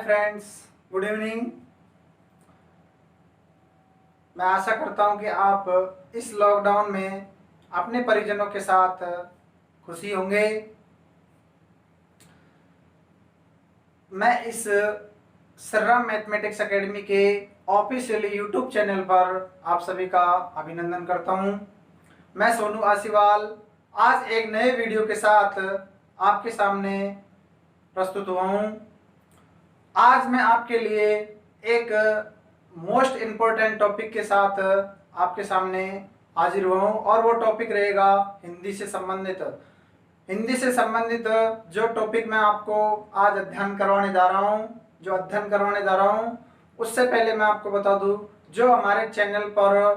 Friends, good evening. मैं आशा करता हूं कि आप इस लॉकडाउन में अपने परिजनों के साथ खुशी होंगे। मैं इस सर्राम मैथमेटिक्स एकेडमी के ऑफिशियली यूट्यूब चैनल पर आप सभी का अभिनंदन करता हूं। मैं सोनू आसीवाल आज एक नए वीडियो के साथ आपके सामने प्रस्तुत हुआ हूं। आज मैं आपके लिए एक मोस्ट इम्पोर्टेंट टॉपिक के साथ आपके सामने हाजिर हुआ हूँ और वो टॉपिक रहेगा हिंदी से संबंधित। हिंदी से संबंधित जो टॉपिक मैं आपको आज अध्ययन करवाने जा रहा हूँ उससे पहले मैं आपको बता दूं, जो हमारे चैनल पर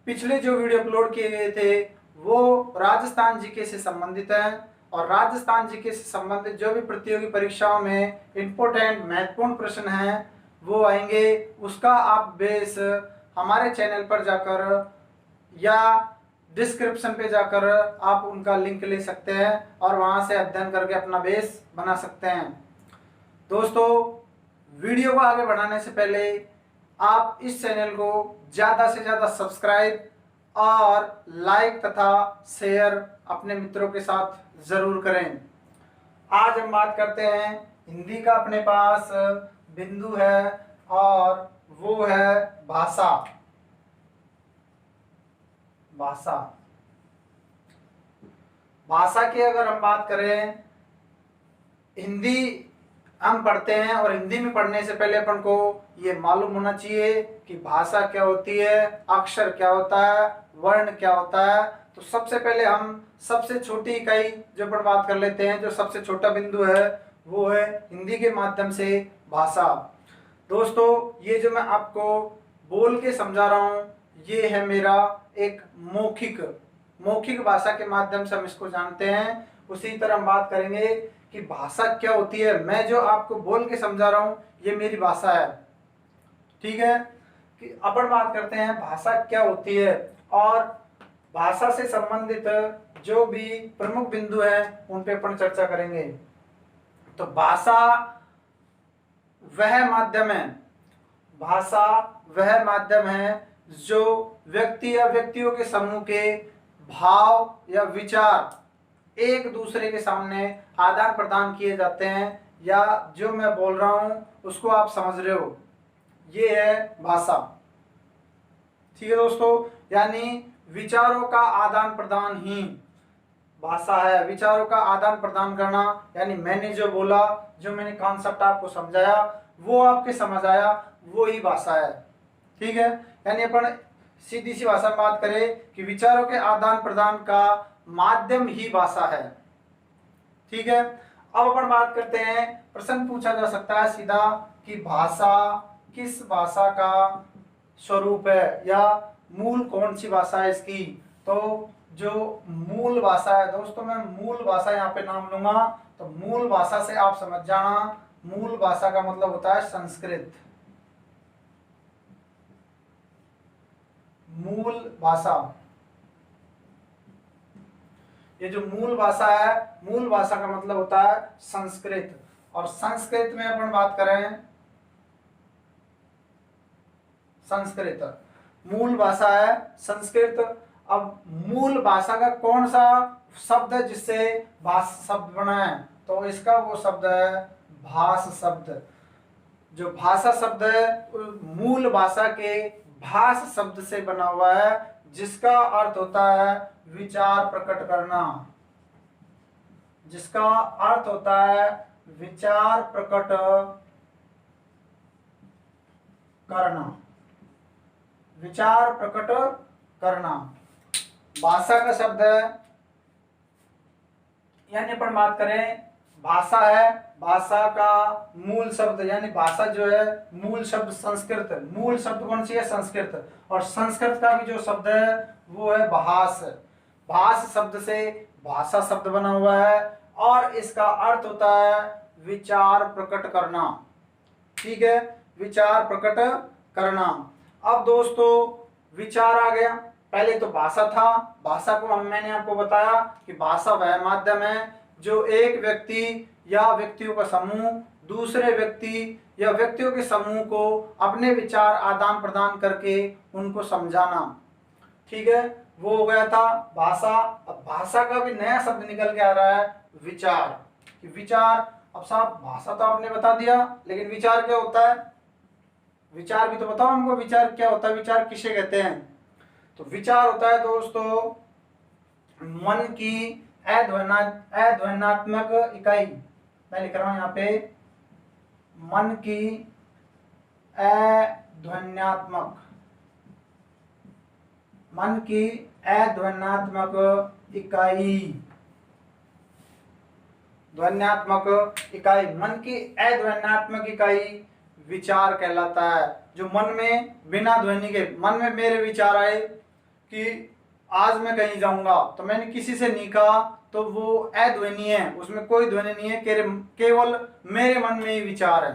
पिछले जो वीडियो अपलोड किए गए थे वो राजस्थान जीके से संबंधित हैं और राजस्थान जीके से संबंधित जो भी प्रतियोगी परीक्षाओं में इम्पोर्टेंट महत्वपूर्ण प्रश्न हैं वो आएंगे। उसका आप बेस हमारे चैनल पर जाकर या डिस्क्रिप्शन पे जाकर आप उनका लिंक ले सकते हैं और वहां से अध्ययन करके अपना बेस बना सकते हैं। दोस्तों, वीडियो को आगे बढ़ाने से पहले आप इस चैनल को ज़्यादा से ज़्यादा सब्सक्राइब और लाइक तथा शेयर अपने मित्रों के साथ ज़रूर करें। आज हम बात करते हैं हिंदी का। अपने पास बिंदु है और वो है भाषा। भाषा की अगर हम बात करें, हिंदी हम पढ़ते हैं और हिंदी में पढ़ने से पहले अपन को ये मालूम होना चाहिए कि भाषा क्या होती है, अक्षर क्या होता है, वर्ण क्या होता है। तो सबसे पहले हम सबसे छोटी इकाई जो पर बात कर लेते हैं, जो सबसे छोटा बिंदु है वो है हिंदी के माध्यम से भाषा। दोस्तों, ये जो मैं आपको बोल के समझा रहा हूँ ये है मेरा एक मौखिक भाषा के माध्यम से हम इसको जानते हैं। उसी तरह हम बात करेंगे कि भाषा क्या होती है। मैं जो आपको बोल के समझा रहा हूँ ये मेरी भाषा है, ठीक है। कि अपन बात करते हैं भाषा क्या होती है और भाषा से संबंधित जो भी प्रमुख बिंदु हैं उन पे अपन चर्चा करेंगे। तो भाषा वह माध्यम है जो व्यक्ति या व्यक्तियों के समूह के भाव या विचार एक दूसरे के सामने आदान प्रदान किए जाते हैं, या जो मैं बोल रहा हूं उसको आप समझ रहे हो, ये है भाषा। ठीक है दोस्तों, यानी विचारों का आदान प्रदान ही भाषा है। विचारों का आदान प्रदान करना, यानी मैंने जो बोला, जो मैंने कॉन्सेप्ट आपको समझाया वो आपके समझ आया, वो ही भाषा है। ठीक है, यानी अपन सीधी सी भाषा में बात करें कि विचारों के आदान प्रदान का माध्यम ही भाषा है। ठीक है, अब अपन बात करते हैं, प्रश्न पूछा जा सकता है सीधा कि भाषा किस भाषा का स्वरूप है या मूल कौन सी भाषा है इसकी। तो जो मूल भाषा है दोस्तों, मैं मूल भाषा यहाँ पे नाम लूंगा। तो मूल भाषा से आप समझ जाना, मूल भाषा का मतलब होता है संस्कृत। मूल भाषा, ये जो मूल भाषा है, मूल भाषा का मतलब होता है संस्कृत। और संस्कृत में अपन बात करें, संस्कृत मूल भाषा है संस्कृत। अब मूल भाषा का कौन सा शब्द है जिससे भाषा शब्द बना है, तो इसका वो शब्द है भाष शब्द। जो भाषा शब्द है मूल भाषा के भाष शब्द से बना हुआ है, जिसका अर्थ होता है विचार प्रकट करना। जिसका अर्थ होता है विचार प्रकट करना। विचार प्रकट करना भाषा का शब्द है। यानी अपन बात करें भाषा है, भाषा का मूल शब्द, यानी भाषा जो है मूल शब्द संस्कृत। मूल शब्द कौन सी है? संस्कृत। और संस्कृत का भी जो शब्द है वो है भाष। भाष शब्द से भाषा शब्द बना हुआ है और इसका अर्थ होता है विचार प्रकट करना। ठीक है, विचार प्रकट करना। अब दोस्तों विचार आ गया, पहले तो भाषा था। भाषा को मैंने आपको बताया कि भाषा वह माध्यम है जो एक व्यक्ति या व्यक्तियों का समूह दूसरे व्यक्ति या व्यक्तियों के समूह को अपने विचार आदान प्रदान करके उनको समझाना। ठीक है, वो हो गया था भाषा। अब भाषा का भी नया शब्द निकल के आ रहा है विचार। विचार, अब साहब भाषा तो आपने बता दिया, लेकिन विचार क्या होता है? विचार भी तो बताओ हमको, विचार क्या होता है, विचार किसे कहते हैं? तो विचार होता है दोस्तों मन की अध्वन्यात्मक इकाई। मैं लिख रहा हूं यहाँ पे मन की अध्वन्यात्मक, मन की अध्वन्यात्मक इकाई, ध्वन्यात्मक इकाई, मन की अध्वन्यात्मक इकाई विचार कहलाता है। जो मन में बिना ध्वनि के, मन में मेरे विचार आए कि आज मैं कहीं जाऊंगा, तो मैंने किसी से नहीं कहा, तो वो अध्वनि है, उसमें कोई ध्वनि नहीं है, केवल मेरे मन में ही विचार है।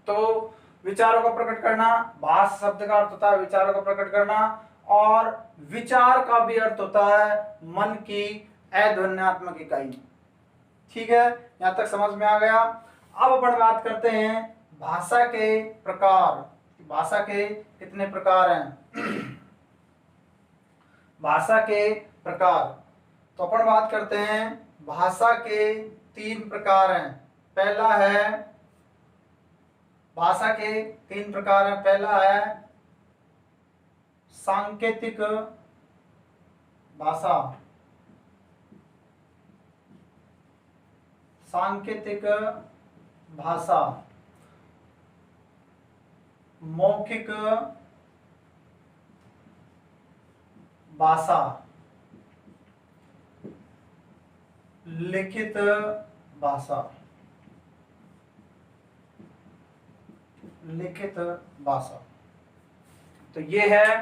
तो विचारों को प्रकट करना, भाष शब्द का अर्थ होता है विचारों को प्रकट करना, और विचार का भी अर्थ होता है मन की अध्वन्यात्मक इकाई। ठीक है, यहां तक समझ में आ गया। अब अपन बात करते हैं भाषा के प्रकार। भाषा के कितने प्रकार हैं? भाषा के प्रकार, तो अपन बात करते हैं भाषा के 3 प्रकार हैं। पहला है, भाषा के 3 प्रकार हैं। पहला है सांकेतिक भाषा, सांकेतिक भाषा, मौखिक भाषा, लिखित भाषा, लिखित भाषा। तो ये है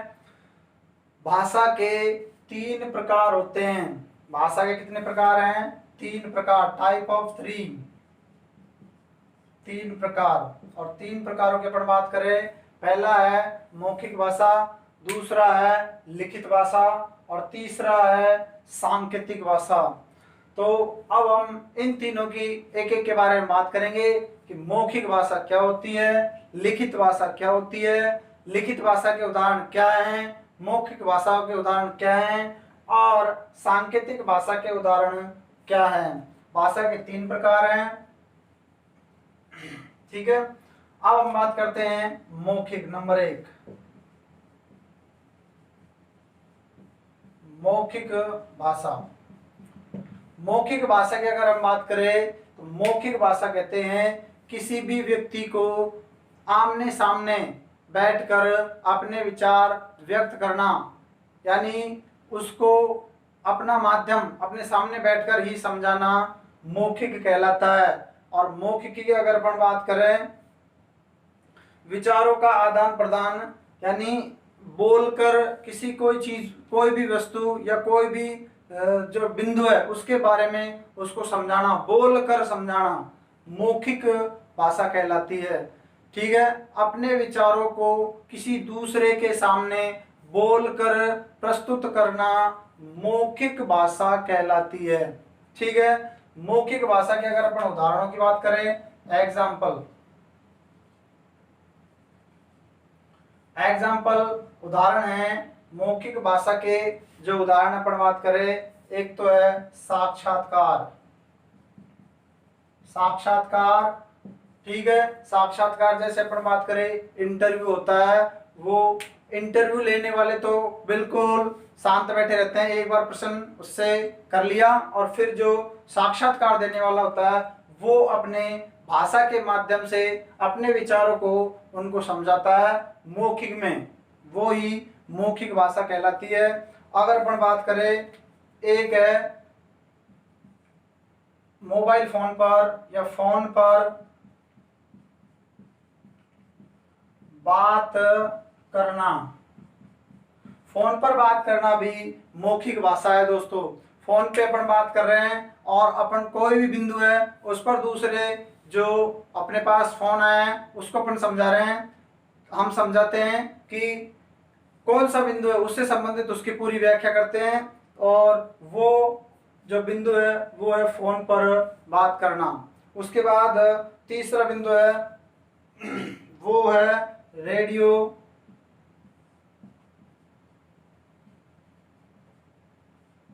भाषा के 3 प्रकार होते हैं। भाषा के कितने प्रकार हैं? 3 प्रकार, टाइप ऑफ 3, 3 प्रकार। और 3 प्रकारों की अपन बात करें, पहला है मौखिक भाषा, दूसरा है लिखित भाषा, और तीसरा है सांकेतिक भाषा। तो अब हम इन तीनों की एक एक के बारे में बात करेंगे कि मौखिक भाषा क्या होती है, लिखित भाषा क्या होती है, लिखित भाषा के उदाहरण क्या हैं, मौखिक भाषा के उदाहरण क्या हैं, और सांकेतिक भाषा के उदाहरण क्या हैं। भाषा के 3 प्रकार हैं। ठीक है, अब हम बात करते हैं मौखिक। नंबर 1, मौखिक भाषा। मौखिक भाषा की अगर हम बात करें तो मौखिक भाषा कहते हैं किसी भी व्यक्ति को आमने सामने बैठकर अपने विचार व्यक्त करना, यानी उसको अपना माध्यम अपने सामने बैठकर ही समझाना मौखिक कहलाता है। और मौखिक की अगर अपन बात करें, विचारों का आदान प्रदान, यानी बोलकर किसी कोई चीज, कोई भी वस्तु या कोई भी जो बिंदु है उसके बारे में उसको समझाना, बोलकर समझाना मौखिक भाषा कहलाती है। ठीक है, अपने विचारों को किसी दूसरे के सामने बोलकर प्रस्तुत करना मौखिक भाषा कहलाती है। ठीक है, मौखिक भाषा के अगर अपन उदाहरणों की बात करें, एग्जाम्पल उदाहरण है मौखिक भाषा के। जो उदाहरण अपन बात करें, एक तो है साक्षात्कार। साक्षात्कार, ठीक है, साक्षात्कार जैसे अपन बात करें इंटरव्यू होता है, वो इंटरव्यू लेने वाले तो बिल्कुल शांत बैठे रहते हैं, एक बार प्रश्न उससे कर लिया, और फिर जो साक्षात्कार देने वाला होता है वो अपने भाषा के माध्यम से अपने विचारों को उनको समझाता है मौखिक में, वो ही मौखिक भाषा कहलाती है। अगर अपन बात करें, एक है मोबाइल फोन पर या फोन पर बात करना। फोन पर बात करना भी मौखिक भाषा है दोस्तों। फोन पे अपन बात कर रहे हैं और अपन कोई भी बिंदु है उस पर दूसरे जो अपने पास फोन आया है उसको अपन समझा रहे हैं, हम समझाते हैं कि कौन सा बिंदु है, उससे संबंधित उसकी पूरी व्याख्या करते हैं, और वो जो बिंदु है वो है फोन पर बात करना। उसके बाद तीसरा बिंदु है वो है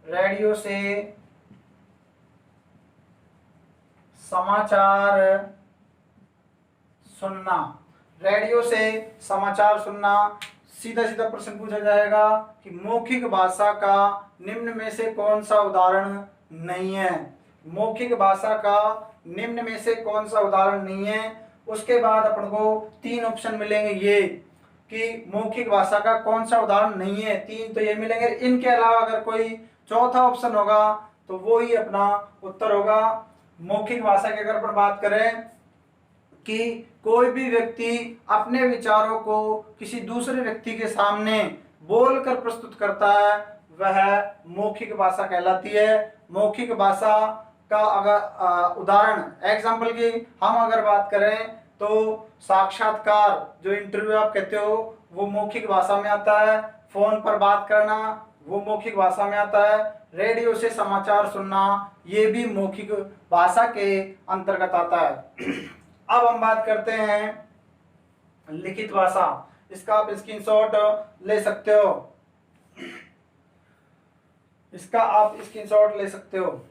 रेडियो से समाचार सुनना। रेडियो से समाचार सुनना। सीधा सीधा प्रश्न पूछा जाएगा कि मौखिक भाषा का निम्न में से कौन सा उदाहरण नहीं है। मौखिक भाषा का निम्न में से कौन सा उदाहरण नहीं है। उसके बाद अपन को 3 ऑप्शन मिलेंगे ये कि मौखिक भाषा का कौन सा उदाहरण नहीं है, 3 तो ये मिलेंगे। इनके अलावा अगर कोई चौथा ऑप्शन होगा तो वो ही अपना उत्तर होगा। मौखिक भाषा की अगर अपन बात करें कि कोई भी व्यक्ति अपने विचारों को किसी दूसरे व्यक्ति के सामने बोलकर प्रस्तुत करता है, वह मौखिक भाषा कहलाती है। मौखिक भाषा का अगर उदाहरण एग्जाम्पल की हम अगर बात करें तो साक्षात्कार, जो इंटरव्यू आप कहते हो, वो मौखिक भाषा में आता है। फोन पर बात करना वो मौखिक भाषा में आता है। रेडियो से समाचार सुनना ये भी मौखिक भाषा के अंतर्गत आता है। अब हम बात करते हैं लिखित भाषा। इसका आप स्क्रीनशॉट ले सकते हो।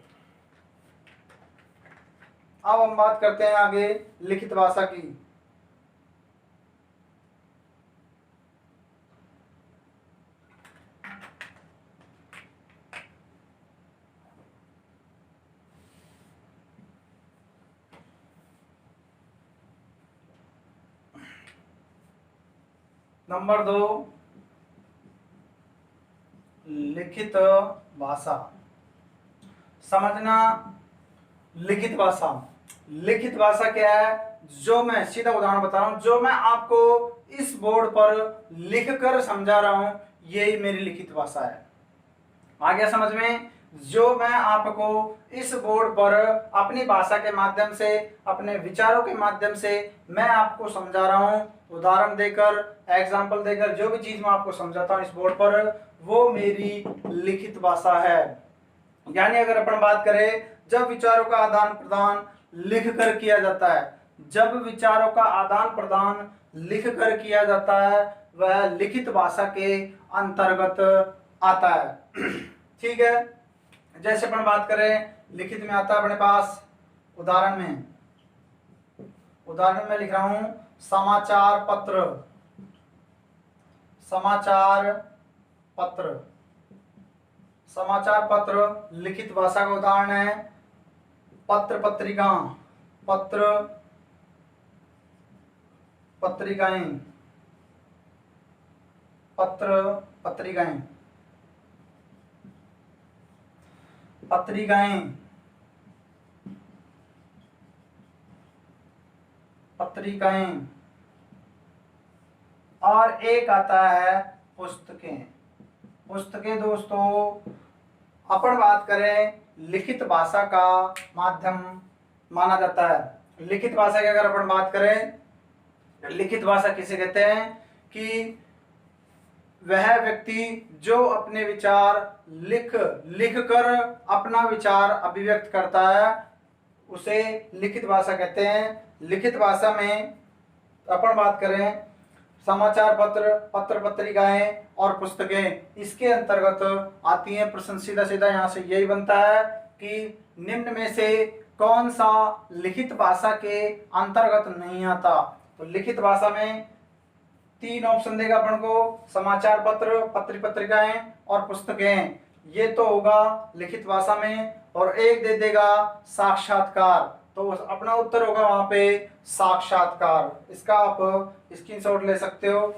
अब हम बात करते हैं आगे लिखित भाषा की। नंबर 2 लिखित भाषा। समझना लिखित भाषा। लिखित भाषा क्या है, जो मैं सीधा उदाहरण बता रहा हूं, जो मैं आपको इस बोर्ड पर लिखकर समझा रहा हूं, यही मेरी लिखित भाषा है। आ गया समझ में? जो मैं आपको इस बोर्ड पर अपनी भाषा के माध्यम से, अपने विचारों के माध्यम से मैं आपको समझा रहा हूं, उदाहरण देकर, एग्जाम्पल देकर, जो भी चीज मैं आपको समझाता हूं इस बोर्ड पर, वो मेरी लिखित भाषा है। यानी अगर अपन बात करें, जब विचारों का आदान प्रदान लिख कर किया जाता है, जब विचारों का आदान प्रदान लिख कर किया जाता है, वह लिखित भाषा के अंतर्गत आता है। ठीक है, जैसे अपन बात करें लिखित में आता है अपने पास, उदाहरण में लिख रहा हूं समाचार पत्र। समाचार पत्र लिखित भाषा का उदाहरण है। पत्र पत्रिकाएं, पत्रिकाएं। और एक आता है पुस्तकें। दोस्तों अपन बात करें लिखित भाषा का माध्यम माना जाता है। लिखित भाषा की अगर अपन बात करें, लिखित भाषा किसे कहते हैं कि वह व्यक्ति जो अपने विचार लिख कर अपना विचार अभिव्यक्त करता है, उसे लिखित भाषा कहते हैं। लिखित भाषा में अपन बात करें समाचार पत्र पत्रिकाएं और पुस्तकें, इसके अंतर्गत आती हैं। प्रश्न सीधा सीधा यहाँ से यही बनता है कि निम्न में से कौन सा लिखित भाषा के अंतर्गत नहीं आता। तो लिखित भाषा में 3 ऑप्शन देगा अपन को, समाचार पत्र पत्रिकाएं और पुस्तकें, ये तो होगा लिखित भाषा में। और एक दे देगा साक्षात्कार, तो अपना उत्तर होगा वहां पे साक्षात्कार। इसका आप स्क्रीनशॉट ले सकते हो।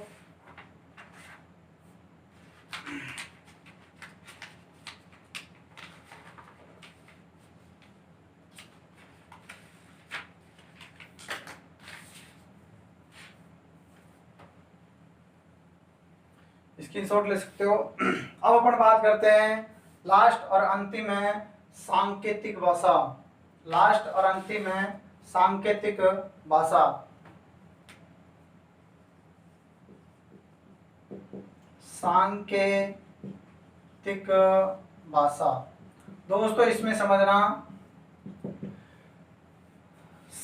स्क्रीनशॉट ले सकते हो। अब अपन बात करते हैं लास्ट और अंतिम है सांकेतिक भाषा। लास्ट और अंतिम है सांकेतिक भाषा। सांकेतिक भाषा दोस्तों इसमें समझना,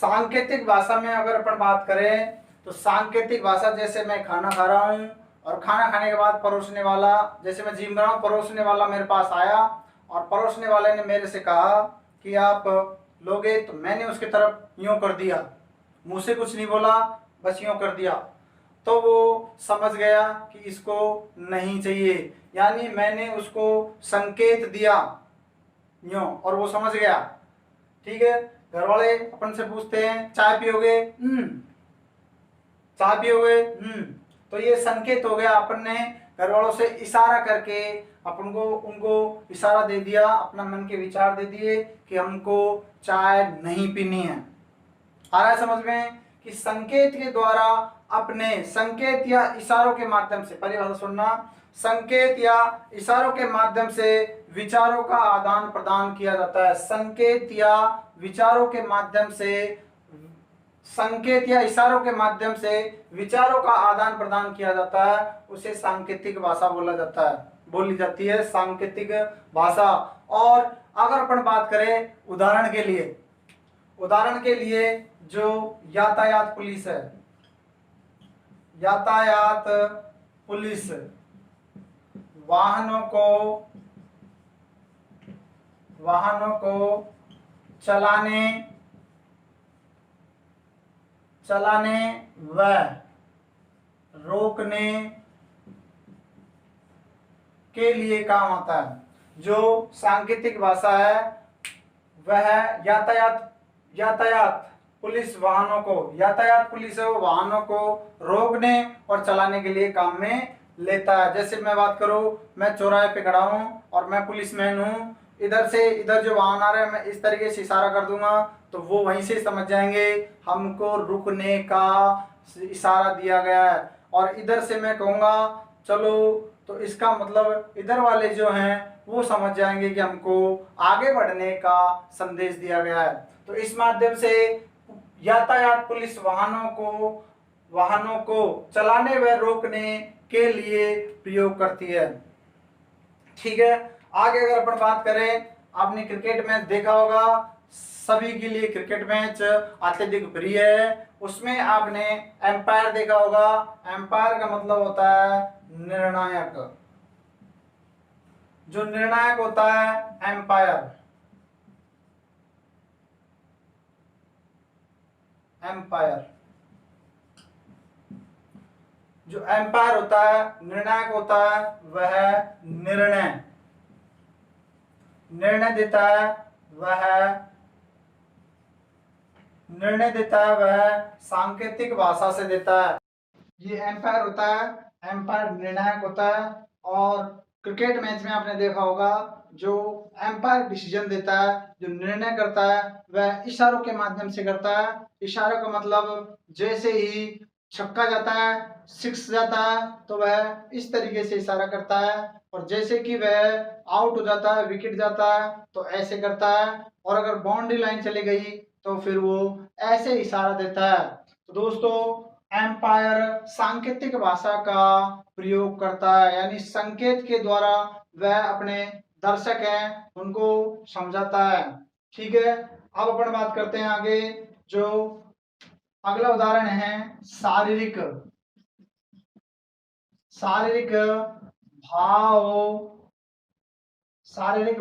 सांकेतिक भाषा में अगर अपन बात करें तो सांकेतिक भाषा, जैसे मैं खाना खा रहा हूँ और खाना खाने के बाद परोसने वाला, जैसे मैं जिम रहा हूँ, परोसने वाला मेरे पास आया और परोसने वाले ने मेरे से कहा कि आप लोगे, तो मैंने उसकी तरफ यूं कर दिया, मुंह से कुछ नहीं बोला, बस यूं कर दिया, तो वो समझ गया कि इसको नहीं चाहिए, यानी मैंने उसको संकेत दिया यूं और वो समझ गया। ठीक है, घर वाले अपन से पूछते हैं चाय पियोगे, चाय पियोगे, तो ये संकेत हो गया, अपन ने घर वालों से इशारा करके अपन को उनको इशारा दे दिया, अपना मन के विचार दे दिए कि हमको चाय नहीं पीनी है। आ रहा है समझ में कि संकेत के द्वारा, अपने संकेत या इशारों के माध्यम से, परिभाषा सुनना, संकेत या इशारों के माध्यम से विचारों का आदान प्रदान किया जाता है। संकेत या विचारों के माध्यम से, संकेत या इशारों के माध्यम से विचारों का आदान प्रदान किया जाता है, उसे सांकेतिक भाषा बोला जाता है, बोली जाती है सांकेतिक भाषा। और अगर अपन बात करें उदाहरण के लिए, उदाहरण के लिए जो यातायात पुलिस है, यातायात पुलिस वाहनों को चलाने व रोकने के लिए काम आता है। जो सांकेतिक भाषा है वह यातायात पुलिस वाहनों को, यातायात पुलिस है वो वाहनों को रोकने और चलाने के लिए काम में लेता है। जैसे मैं बात करूं, मैं चौराहे पे खड़ा हूं और मैं पुलिसमैन हूं, इधर से इधर जो वाहन आ रहे हैं मैं इस तरीके से इशारा कर दूंगा तो वो वहीं से समझ जाएंगे हमको रुकने का इशारा दिया गया है। और इधर से मैं कहूँगा चलो, तो इसका मतलब इधर वाले जो हैं वो समझ जाएंगे कि हमको आगे बढ़ने का संदेश दिया गया है। तो इस माध्यम से यातायात पुलिस वाहनों को चलाने व रोकने के लिए प्रयोग करती है। ठीक है, आगे अगर अपन बात करें, आपने क्रिकेट मैच देखा होगा, सभी के लिए क्रिकेट मैच अत्यधिक प्रिय है, उसमें आपने एम्पायर देखा होगा। एम्पायर का मतलब होता है निर्णायक, जो निर्णायक होता है एम्पायर, जो एम्पायर होता है, निर्णायक होता है, वह निर्णय देता है, वह सांकेतिक भाषा से देता है। ये एम्पायर होता है, एम्पायर निर्णायक होता है। और क्रिकेट मैच में आपने देखा होगा जो एम्पायर डिसीजन देता है, जो निर्णय करता है, वह इशारों के माध्यम से करता है। इशारों का मतलब जैसे ही छक्का जाता है, सिक्स जाता है, तो वह इस तरीके से इशारा करता है, और जैसे कि वह आउट हो जाता है, विकेट जाता है, तो ऐसे करता है, और अगर बाउंड्री लाइन चली गई तो फिर वो ऐसे इशारा देता है। तो दोस्तों, एम्पायर सांकेतिक भाषा का प्रयोग करता है, यानी संकेत के द्वारा वह अपने दर्शक हैं उनको समझाता है। ठीक है, अब अपन बात करते हैं आगे। जो अगला उदाहरण है शारीरिक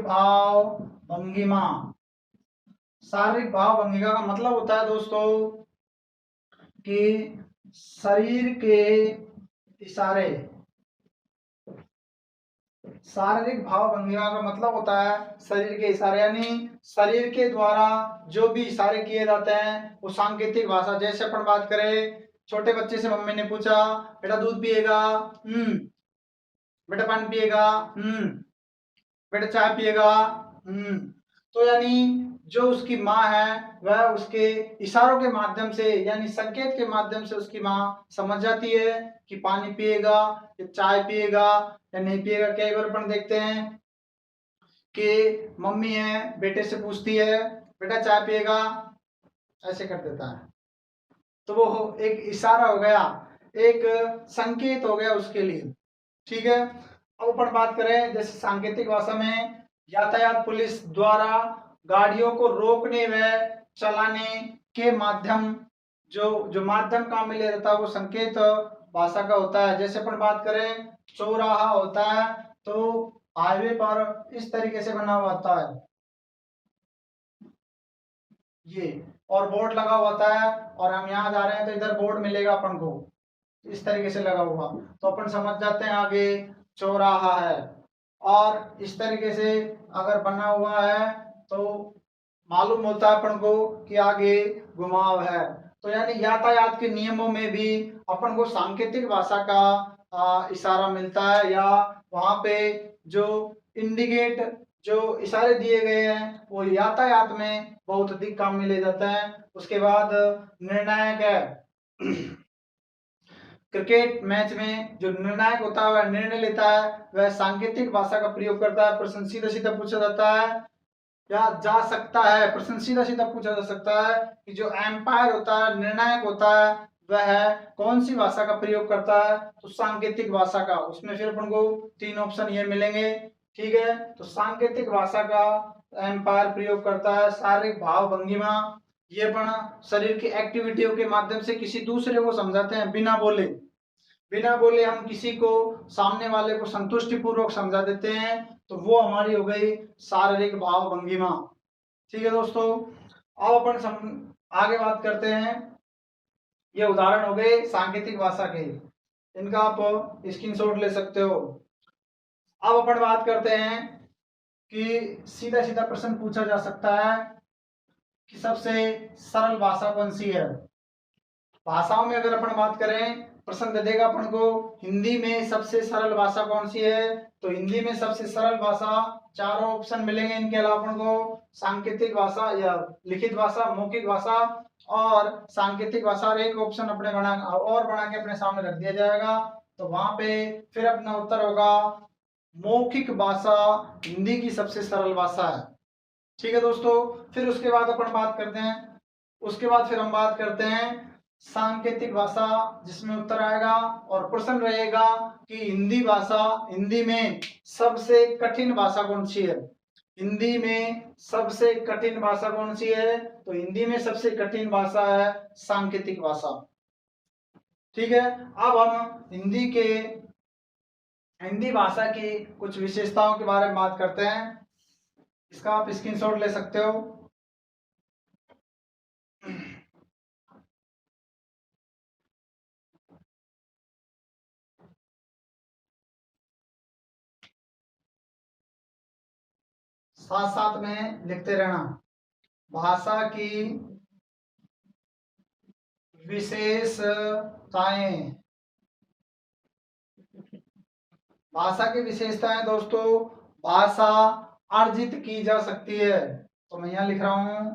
भाव भंगिमा। शारीरिक भाव भंगिमा का मतलब होता है दोस्तों कि शरीर के इशारे, शारीरिक भाव भंगिमा का मतलब होता है शरीर के इशारे, यानी शरीर के द्वारा जो भी इशारे किए जाते हैं वो सांकेतिक भाषा। जैसे अपन बात करें, छोटे बच्चे से मम्मी ने पूछा बेटा दूध पिएगा, बेटा पानी पिएगा, बेटा चाय पिएगा, तो यानी जो उसकी माँ है वह उसके इशारों के माध्यम से, यानी संकेत के माध्यम से उसकी माँ समझ जाती है कि पानी पिएगा या चाय पिएगा या नहीं पिएगा। कई बार अपन देखते हैं कि मम्मी है बेटे से पूछती है बेटा चाय पिएगा, ऐसे कर देता है, तो वो एक इशारा हो गया, एक संकेत हो गया उसके लिए। ठीक है, अब अपन बात करें जैसे सांकेतिक भाषा में यातायात पुलिस द्वारा गाड़ियों को रोकने व चलाने के माध्यम, जो जो माध्यम काम में लिया जाता है वो संकेत भाषा का होता है। जैसे अपन बात करें चौराहा होता है तो हाईवे पर इस तरीके से बना हुआ होता है ये, और बोर्ड लगा हुआ होता है, और हम यहाँ जा रहे हैं तो इधर बोर्ड मिलेगा अपन को इस तरीके से लगा हुआ, तो अपन समझ जाते हैं आगे चौराहा है। और इस तरीके से अगर बना हुआ है तो मालूम होता है अपन को कि आगे घुमाव है। तो यानी यातायात के नियमों में भी अपन को सांकेतिक भाषा का इशारा मिलता है, या वहां पे जो इंडिकेट जो इशारे दिए गए हैं वो यातायात में बहुत अधिक काम में ले जाता है। उसके बाद निर्णायक है क्रिकेट मैच में जो निर्णायक होता है वह निर्णय लेता है, वह सांकेतिक भाषा का प्रयोग करता है। प्रश्न सीधा सीधा पूछा जाता है या जा सकता है, प्रश्न सीधा सीधा पूछा जा सकता है कि जो एम्पायर होता है, निर्णायक होता है, वह कौन सी भाषा का प्रयोग करता है, तो सांकेतिक भाषा का। उसमें फिर अपन को 3 ऑप्शन ये मिलेंगे, ठीक है। तो सांकेतिक भाषा का एम्पायर प्रयोग करता है। शारीरिक भाव भंगिमा, ये अपन शरीर की एक्टिविटियों के माध्यम से किसी दूसरे को समझाते हैं बिना बोले। बिना बोले हम किसी को, सामने वाले को संतुष्टि पूर्वक समझा देते हैं, तो वो हमारी हो गई शारीरिक भाव भंगिमा। ठीक है दोस्तों, अब अपन आगे बात करते हैं। ये उदाहरण हो गए सांकेतिक भाषा के, इनका आप स्क्रीनशॉट ले सकते हो। अब अपन बात करते हैं कि सीधा सीधा प्रश्न पूछा जा सकता है कि सबसे सरल भाषा कौन सी है। भाषाओं में अगर अपन बात करें, प्रश्न दे देगा अपन को हिंदी में सबसे सरल भाषा कौन सी है, तो हिंदी में सबसे सरल भाषा चारों ऑप्शन मिलेंगे। इनके अलावा अपन को सांकेतिक भाषा या लिखित भाषा, मौखिक भाषा और सांकेतिक भाषा, और एक ऑप्शन अपने बना के अपने सामने रख दिया जाएगा। तो वहां पे फिर अपना उत्तर होगा मौखिक भाषा हिंदी की सबसे सरल भाषा है। ठीक है दोस्तों, फिर उसके बाद अपन बात करते हैं, उसके बाद फिर हम बात करते हैं सांकेतिक भाषा, जिसमें उत्तर आएगा और प्रश्न रहेगा कि हिंदी भाषा, हिंदी में सबसे कठिन भाषा कौन सी है। हिंदी में सबसे कठिन भाषा कौन सी है, तो हिंदी में सबसे कठिन भाषा है सांकेतिक भाषा। ठीक है, अब हम हिंदी भाषा की कुछ विशेषताओं के बारे में बात करते हैं। इसका आप स्क्रीनशॉट ले सकते हो। साथ साथ में लिखते रहना। भाषा की विशेषताएं, भाषा की विशेषताएं दोस्तों, भाषा अर्जित की जा सकती है। तो मैं यहां लिख रहा हूं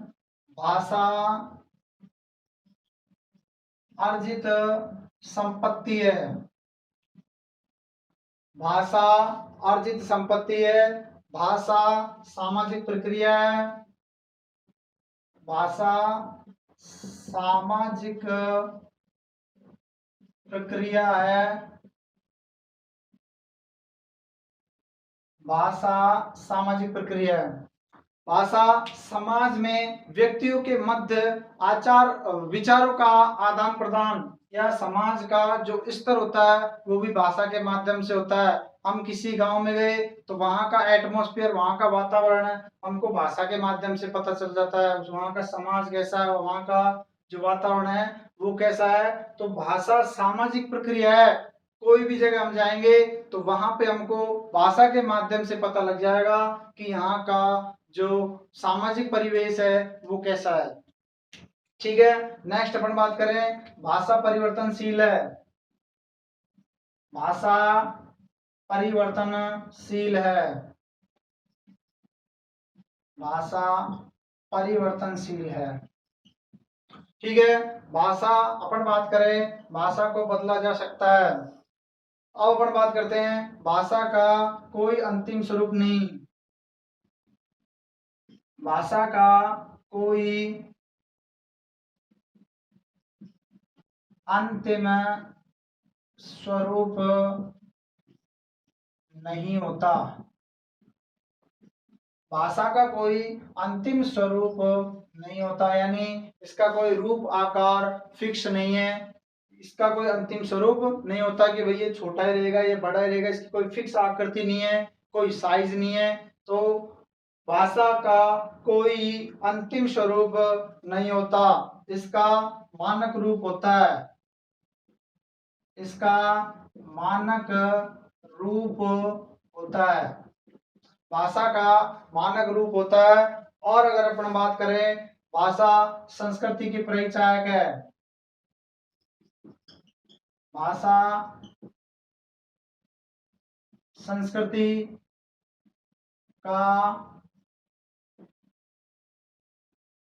भाषा अर्जित संपत्ति है। भाषा अर्जित संपत्ति है। भाषा सामाजिक प्रक्रिया है। भाषा सामाजिक प्रक्रिया है। भाषा सामाजिक प्रक्रिया है। भाषा समाज में व्यक्तियों के मध्य आचार विचारों का आदान प्रदान, या समाज का जो स्तर होता है वो भी भाषा के माध्यम से होता है। हम किसी गांव में गए तो वहां का एटमॉस्फेयर, वहां का वातावरण हमको भाषा के माध्यम से पता चल जाता है। वहां का समाज कैसा है, वहां का जो वातावरण है वो कैसा है। तो भाषा सामाजिक प्रक्रिया है। कोई भी जगह हम जाएंगे तो वहां पे हमको भाषा के माध्यम से पता लग जाएगा कि यहाँ का जो सामाजिक परिवेश है वो कैसा है। ठीक है, नेक्स्ट अपन बात करें, भाषा परिवर्तनशील है। भाषा परिवर्तनशील है। भाषा परिवर्तनशील है। ठीक है, भाषा अपन बात करें, भाषा को बदला जा सकता है। अब अपन बात करते हैं भाषा का कोई अंतिम स्वरूप नहीं। भाषा का कोई अंतिम स्वरूप नहीं होता। भाषा का कोई अंतिम स्वरूप नहीं होता, यानी इसका कोई रूप आकार फिक्स नहीं है, इसका कोई अंतिम स्वरूप नहीं होता कि भाई ये छोटा ही रहेगा ये बड़ा ही रहेगा, इसकी कोई फिक्स आकृति नहीं है, कोई साइज नहीं है। तो भाषा का कोई अंतिम स्वरूप नहीं होता, इसका मानक रूप होता है, इसका मानक रूप होता है, भाषा का मानक रूप होता है। और अगर अपन बात करें, भाषा संस्कृति की परिचायक है, भाषा संस्कृति का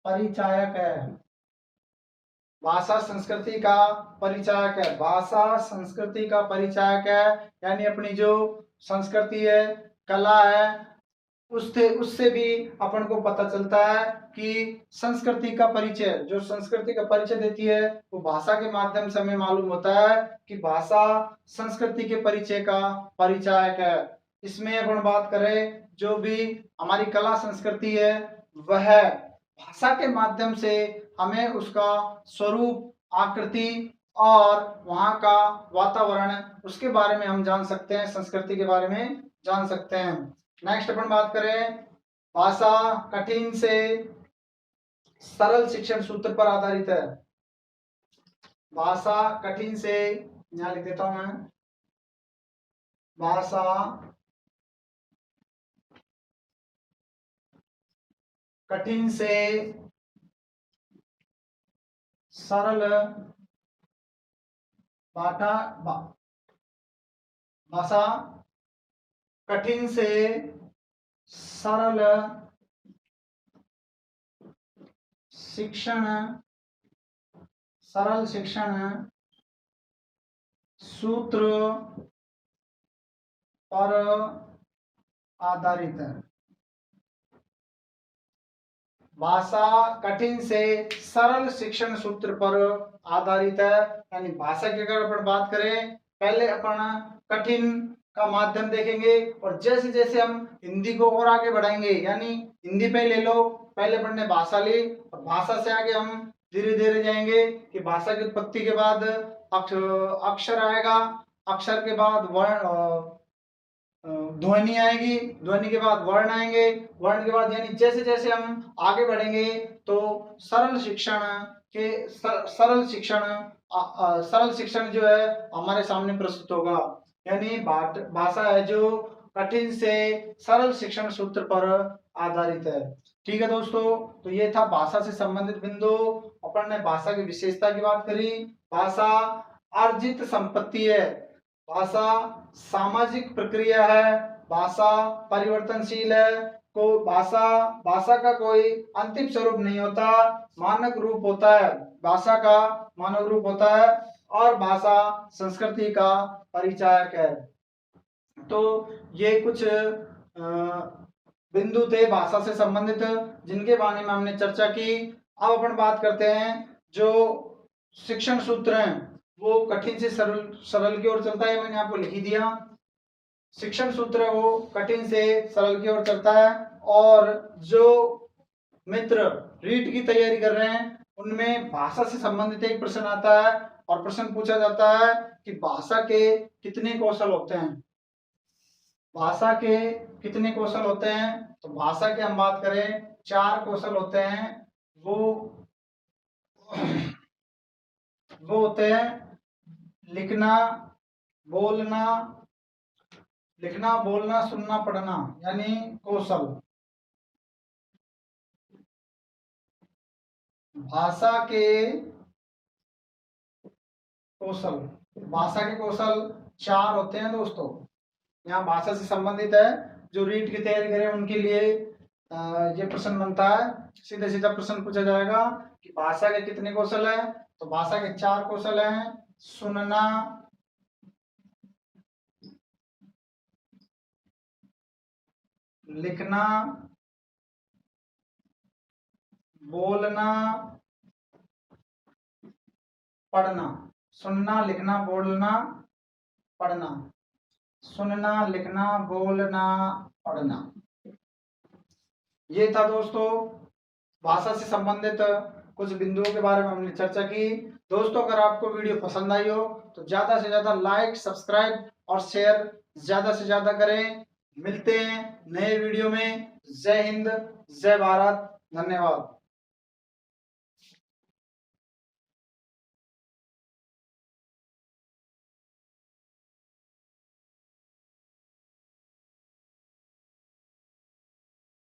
परिचायक है, भाषा संस्कृति का परिचायक है, भाषा संस्कृति का परिचायक है, यानी अपनी जो संस्कृति है, कला है, उससे उससे भी अपन को पता चलता है कि संस्कृति का परिचय, जो संस्कृति का परिचय देती है वो भाषा के माध्यम से हमें मालूम होता है कि भाषा संस्कृति के परिचय का परिचायक है। इसमें अपन बात करें, जो भी हमारी कला संस्कृति है वह भाषा के माध्यम से हमें उसका स्वरूप, आकृति और वहाँ का वातावरण, उसके बारे में हम जान सकते हैं, संस्कृति के बारे में जान सकते हैं। नेक्स्ट अपन बात करें, भाषा कठिन से सरल शिक्षण सूत्र पर आधारित है, भाषा कठिन से, यहां लिख देता हूं मैं, भाषा कठिन से सरल भाषा कठिन से सरल शिक्षण सूत्र पर आधारित है, भाषा कठिन से सरल शिक्षण सूत्र पर आधारित है। यानी भाषा की अगर अपन बात करें, पहले अपन कठिन का माध्यम देखेंगे और जैसे जैसे हम हिंदी को और आगे बढ़ाएंगे, यानी हिंदी पे ले लो, पहले अपन ने भाषा ली और भाषा से आगे हम धीरे धीरे जाएंगे कि भाषा की उत्पत्ति के बाद अक्षर आएगा, अक्षर के बाद वर्ण, ध्वनि आएगी, ध्वनि के बाद वर्ण आएंगे, वर्ण के बाद, यानी जैसे जैसे हम आगे बढ़ेंगे तो सरल शिक्षण के सरल शिक्षण जो है हमारे सामने प्रस्तुत होगा। यानी भाषा है जो कठिन से सरल शिक्षण सूत्र पर आधारित है। ठीक है दोस्तों, तो ये था भाषा से संबंधित बिंदु। अपन ने भाषा की विशेषता की बात करी, भाषा अर्जित संपत्ति है, भाषा सामाजिक प्रक्रिया है, भाषा परिवर्तनशील है, को भाषा का कोई अंतिम स्वरूप नहीं होता, मानक रूप होता है, भाषा का मानक रूप होता है, और भाषा संस्कृति का परिचायक है। तो ये कुछ बिंदु थे भाषा से संबंधित जिनके बारे में हमने चर्चा की। अब अपन बात करते हैं, जो शिक्षण सूत्र हैं वो कठिन से सरल की ओर चलता है, मैंने आपको लिख दिया। शिक्षण सूत्र है वो कठिन से सरल की ओर चलता है, और जो मित्र रीट की तैयारी कर रहे हैं उनमें भाषा से संबंधित एक प्रश्न आता है और प्रश्न पूछा जाता है कि भाषा के कितने कौशल होते हैं, भाषा के कितने कौशल होते हैं। तो भाषा के हम बात करें 4 कौशल होते हैं, वो होते हैं लिखना, बोलना, सुनना, पढ़ना, यानी कौशल। भाषा के कौशल 4 होते हैं दोस्तों। यहाँ भाषा से संबंधित है, जो रीट की तैयारी करें उनके लिए ये प्रश्न बनता है, सीधा सीधा प्रश्न पूछा जाएगा कि भाषा के कितने कौशल है। तो भाषा के 4 कौशल हैं, सुनना, लिखना, बोलना, पढ़ना। सुनना, लिखना, बोलना, पढ़ना, सुनना, लिखना, बोलना, पढ़ना। ये था दोस्तों भाषा से संबंधित कुछ बिंदुओं के बारे में हमने चर्चा की। दोस्तों अगर आपको वीडियो पसंद आई हो तो ज़्यादा से ज़्यादा लाइक, सब्सक्राइब और शेयर ज़्यादा से ज़्यादा करें। मिलते हैं नए वीडियो में। जय हिंद, जय भारत, धन्यवाद।